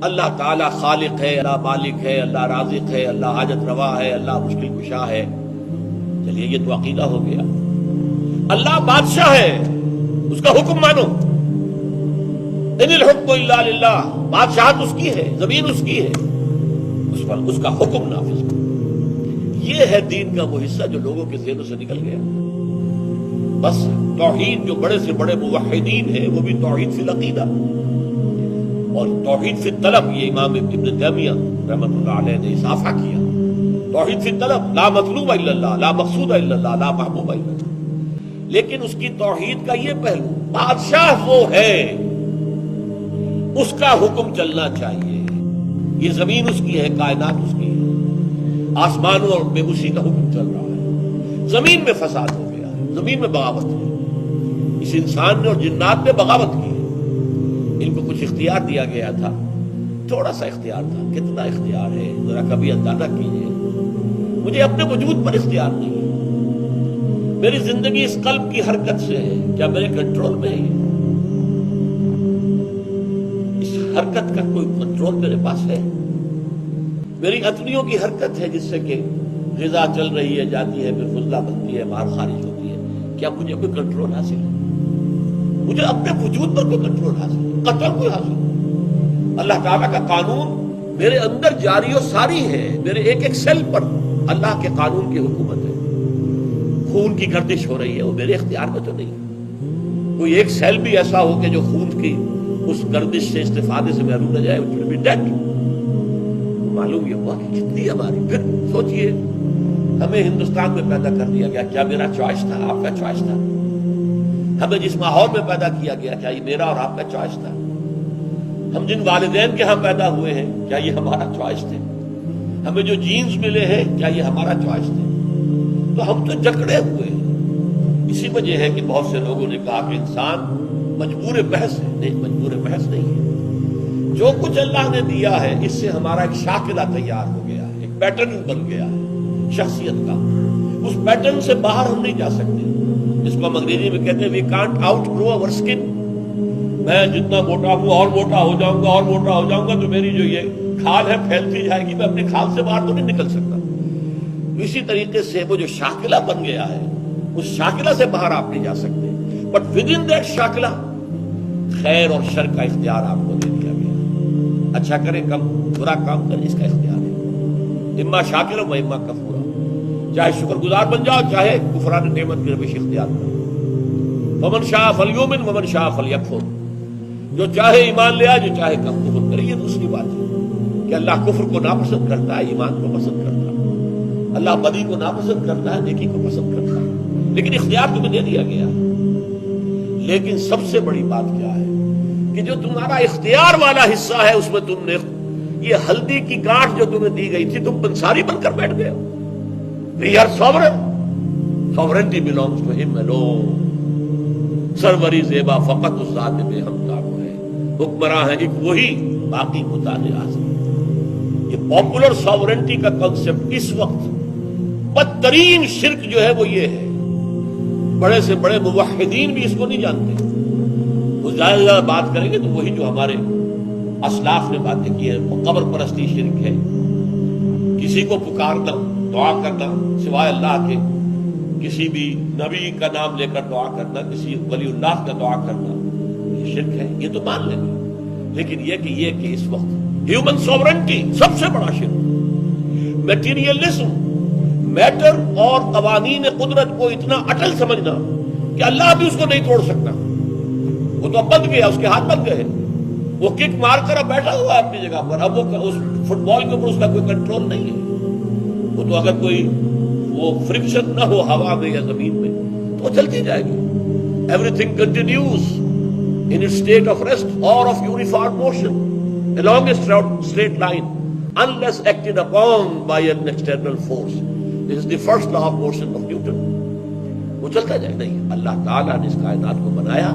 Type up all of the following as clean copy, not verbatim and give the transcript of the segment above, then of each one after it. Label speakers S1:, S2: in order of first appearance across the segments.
S1: اللہ تعالیٰ خالق ہے، اللہ مالک ہے، اللہ رازق ہے، اللہ حاجت روا ہے، اللہ مشکل کشا ہے. چلیے یہ تو عقیدہ ہو گیا. اللہ بادشاہ ہے، اس کا حکم مانو. ان الحکم الا للہ، بادشاہت اس کی ہے، زمین اس کی ہے، اس پر اس کا حکم نافذ کرو. یہ ہے دین کا وہ حصہ جو لوگوں کے ذہنوں سے نکل گیا. بس توحید، جو بڑے سے بڑے موحدین ہیں وہ بھی توحید فی العقیدہ اور توحید فی الطلب. یہ امام ابن تیمیہ رحمۃ اللہ علیہ نے اضافہ کیا. توحید فی الطلب، لا مطلوب الا اللہ، لا مقصود الا اللہ، لا محبوب الا اللہ. لیکن اس کی توحید کا یہ پہلو، بادشاہ وہ ہے، اس کا حکم چلنا چاہیے. یہ زمین اس کی ہے، کائنات اس کی ہے، آسمانوں میں اسی کا حکم چل رہا ہے. زمین میں فساد ہو گیا ہے، زمین میں بغاوت ہے. اس انسان نے اور جنات نے بغاوت کی ہے. ان کو کچھ اختیار دیا گیا تھا، تھوڑا سا اختیار تھا. کتنا اختیار ہے ذرا کبھی اندازہ کیجیے. مجھے اپنے وجود پر اختیار نہیں ہے. میری زندگی اس قلب کی حرکت سے ہے، کیا میرے کنٹرول میں ہے؟ اس حرکت کا کوئی کنٹرول میرے پاس ہے؟ میری اتنیوں کی حرکت ہے جس سے کہ غذا چل رہی ہے، جاتی ہے، پھر فضلہ بنتی ہے، باہر خارج ہوتی ہے. کیا مجھے کوئی کنٹرول حاصل ہے؟ مجھے اپنے وجود پر کوئی کنٹرول حاصل ہے؟ قطر کوئی حاصل ہے؟ اللہ تعالیٰ کا قانون میرے اندر جاری و ساری ہے. میرے ایک ایک سیل پر اللہ کے قانون کی حکومت ہے. خون کی گردش ہو رہی ہے، وہ میرے اختیار میں تو نہیں. کوئی ایک سیل بھی ایسا ہو کہ جو خون کی اس گردش سے استفادے سے محروم رہ جائے، وہ will be dead. معلوم یہ ہوا کہ کتنی ہماری. پھر سوچئے، ہمیں ہندوستان میں پیدا کر دیا گیا، کیا میرا چوائس تھا؟ آپ کا چوائس تھا. ہمیں جس ماحول میں پیدا کیا گیا، کیا یہ میرا اور آپ کا چوائس تھا؟ ہم جن والدین کے ہاں پیدا ہوئے ہیں، کیا یہ ہمارا چوائس تھے؟ ہمیں جو جینز ملے ہیں، کیا یہ ہمارا چوائس تھے؟ تو ہم تو جکڑے ہوئے ہیں. اسی وجہ ہے کہ بہت سے لوگوں نے کہا کہ انسان مجبور محض ہے. نہیں، مجبور محض نہیں ہے. جو کچھ اللہ نے دیا ہے، اس سے ہمارا ایک شاکلہ تیار ہو گیا ہے، ایک پیٹرن بن گیا ہے شخصیت کا. اس پیٹرن سے باہر ہم نہیں جا سکتے. جس کو ہم انگریزی میں کہتے ہیں we can't outgrow our skin. میں جتنا موٹا ہوں اور موٹا ہو جاؤں گا اور موٹا ہو جاؤں گا تو میری جو یہ کھال ہے پھیلتی جائے گی. میں اپنی کھال سے باہر تو نہیں نکل سکتا. اسی طریقے سے وہ جو شاکلہ بن گیا ہے، اس شاکلہ سے باہر آپ نہیں جا سکتے. بٹ ود ان دیٹ شاکلہ خیر اور شر کا اختیار آپ کو دے دیا گیا. اچھا کرے کم، برا کام کرے، اس کا اختیار ہے. اما شاکر و اما کفورا. چاہے شکر گزار بن جاؤ، چاہے کفران نعمت کی روش اختیار کرو. فمن شاء فلیؤمن ومن شاء فلیکفر. جو چاہے ایمان لے آئے، جو چاہے کم کفر کرے. یہ دوسری بات ہے کہ اللہ کفر کو ناپسند کرتا ہے، ایمان کو پسند کرتا ہے. اللہ بدی کو ناپسند کرتا ہے، نیکی کو پسند کرتا ہے. لیکن اختیار تمہیں دے دیا گیا. لیکن سب سے بڑی بات کیا ہے کہ جو تمہارا اختیار والا حصہ ہے، اس میں تم نے یہ ہلدی کی گانٹھ جو تمہیں دی گئی تھی، تم پنساری بن کر بیٹھ گئے ہو. We are sovereign. Sovereignty belongs to him alone. سروری زیبا فقط اس ذات میں ہم کام ہے. حکمراں ہے ایک وہی، باقی محتاج اعظم. یہ پاپولر ساورنٹی کا کنسپٹ اس وقت بدترین شرک جو ہے وہ یہ ہے. بڑے سے بڑے موحدین بھی اس کو نہیں جانتے. وہ زیادہ سے زیادہ بات کریں گے تو وہی جو ہمارے اسلاف نے باتیں کی ہے. وہ قبر پرستی شرک ہے. کسی کو پکارنا، دعا کرنا سوائے اللہ کے، کسی بھی نبی کا نام لے کر دعا کرنا، کسی ولی اللہ کا دعا کرنا، یہ شرک ہے. یہ تو مان لیں گے. لیکن یہ کہ اس وقت ہیومن سوورنٹی سب سے بڑا شرک. میٹیریلزم، میٹر اور قوانین قدرت کو اتنا اٹل سمجھنا کہ اللہ بھی اس کو نہیں توڑ سکتا. وہ تو اب بند گیا، اس کے ہاتھ بند گئے. وہ کک مار کر اب بیٹھا ہوا ہے اپنی جگہ پر. اب وہ اس فٹ بال کے اوپر اس کا کوئی کنٹرول نہیں ہے. وہ تو اگر کوئی وہ فرکشن نہ ہو ہوا میں یا زمین میں تو وہ چلتی جائے گی. Every thing continues in its state of rest or of uniform motion along a straight line unless acted upon by an external force. This is the first law of motion of Newton. وہ چلتا جائے. نہیں، اللہ تعالیٰ نے اس کائنات کو بنایا،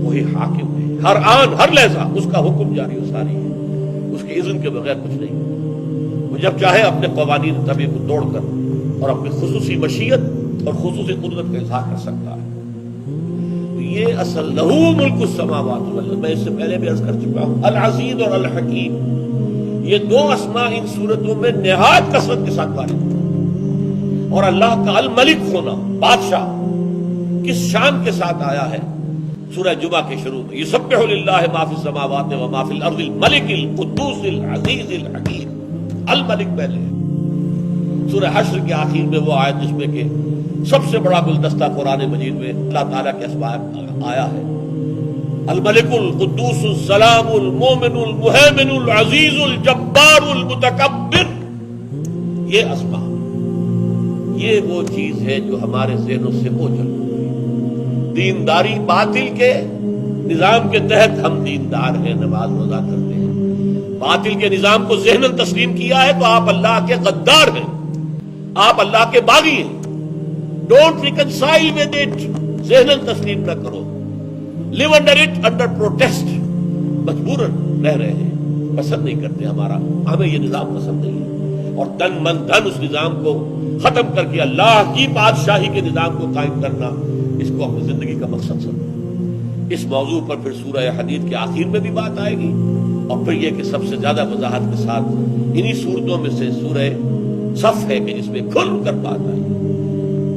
S1: وہی حاکم ہے. ہر آن ہر لحظہ اس کا حکم جاری و ساری ہے. اس کی اذن کے بغیر کچھ نہیں. وہ جب چاہے اپنے قوانین طبیعت کو توڑ کر اور اپنی خصوصی مشیت اور خصوصی قدرت کا اظہار کر سکتا ہے. یہ اصل لہو ملک السماوات والارض، میں اس سے پہلے بھی عرض کر چکا ہوں، العزیز اور الحکیم، یہ دو اسماء ان صورتوں میں نہایت کثرت کے ساتھ وارد ہیں۔ اور اللہ کا الملک ہونا، بادشاہ، کس شان کے ساتھ آیا ہے؟ سورہ جمعہ کے شروع میں یسبح للہ ما فی السماوات و ما فی الارض الملک القدوس العزیز الحکیم، الملک پہلے ہے۔ سورہ حشر کے آخر میں وہ آیت جس میں کہ سب سے بڑا گلدستہ قرآن مجید میں اللہ تعالیٰ کے اسماء آیا ہے، الملک القدوس السلام المومن المہیمن العزیز الجبار المتکبر، یہ اسماء، یہ وہ چیز ہے جو ہمارے ذہنوں سے اوجھل ہوئی۔ دینداری باطل کے نظام کے تحت ہم دیندار ہیں، نماز روزہ کرتے ہیں، باطل کے نظام کو ذہناً تسلیم کیا ہے تو آپ اللہ کے غدار ہیں، آپ اللہ کے باغی ہیں۔ ڈونٹ ریکنسائل ود اٹ، ذہناً تسلیم نہ کرو، لیو انڈر اٹ انڈر پروٹیسٹ، مجبوراً رہ رہے ہیں، پسند نہیں کرتے، ہمیں یہ نظام پسند نہیں ہے، اور تن من دھن اس نظام کو ختم کر کے اللہ کی بادشاہی کے نظام کو قائم کرنا، اس کو اپنی زندگی کا مقصد سمجھو۔ اس موضوع پر پھر سورہ حدید کے آخر میں بھی بات آئے گی، اور پھر یہ کہ سب سے زیادہ وضاحت کے ساتھ انہی صورتوں میں سے سورہ صف ہے کہ جس میں کھل کر بات آئی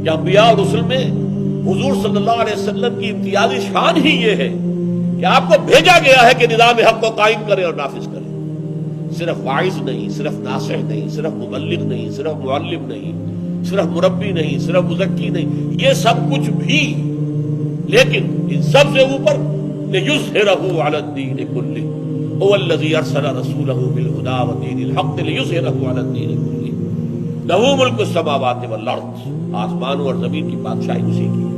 S1: کہ انبیاء اور رسل میں حضور صلی اللہ علیہ وسلم کی امتیازی شان ہی یہ ہے کہ آپ کو بھیجا گیا ہے کہ نظام حق کو قائم کرے اور نافذ کرے، صرف واعظ نہیں، صرف ناصح نہیں، صرف مبلغ نہیں، صرف معلم نہیں، صرف مربی نہیں، صرف مزکی نہیں، یہ سب کچھ بھی، لیکن ان سب سے اوپر لِيُظْهِرَهُ عَلَى الدِّينِ كُلِّهِ هُوَ الَّذِي أَرْسَلَ رَسُولَهُ بِالْهُدَىٰ وَدِينِ الْحَقِّ لِيُظْهِرَهُ عَلَى الدِّينِ كُلِّهِ لَهُ مُلْكُ السَّمَاوَاتِ وَالْأَرْضِ، آسمانوں اور زمین کی بادشاہی اسی کی ہے۔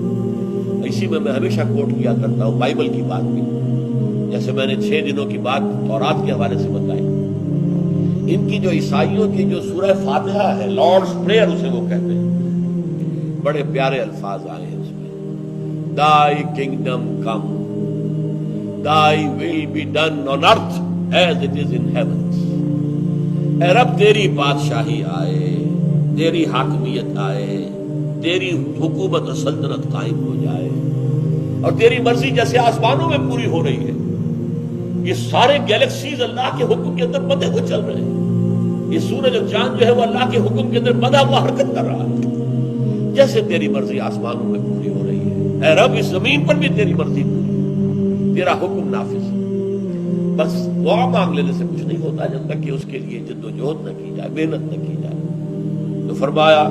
S1: اسی میں ہمیشہ کوٹ کیا کرتا ہوں بائبل کی بات بھی، جیسے میں نے 6 دنوں کی بات تورات کے حوالے سے بتائی۔ ان کی جو عیسائیوں کی جو سورہ فاتحہ ہے، لارڈز پریئر اسے وہ کہتے ہیں، بڑے پیارے الفاظ آئے ہیں اس میں، Thy kingdom come, Thy will be done on earth as it is in heavens۔ اے رب تیری بادشاہی آئے، تیری حاکمیت آئے، تیری حکومت و سلطنت قائم ہو جائے، اور تیری مرضی جیسے آسمانوں میں پوری ہو رہی ہے، یہ سارے گیلیکسیز اللہ کے حکم کے اندر بندھے ہوئے چل رہے ہیں، یہ سورج اور چاند جو ہے وہ اللہ کے حکم کے اندر بندھا ہوا حرکت کر رہا ہے، جیسے تیری مرضی آسمانوں میں پوری ہو رہی ہے، اے رب اس زمین پر بھی تیری مرضی پوری، تیرا حکم نافذ ہے۔ بس دعا مانگ لینے سے کچھ نہیں ہوتا جب تک کہ اس کے لیے جد و جہد نہ کی جائے، محنت نہ کی جائے۔ تو فرمایا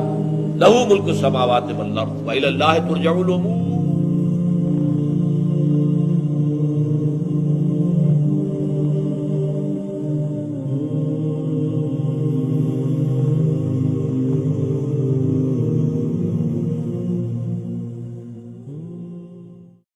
S1: لہو ملک السماوات والارض وإلی اللہ ترجع الامور،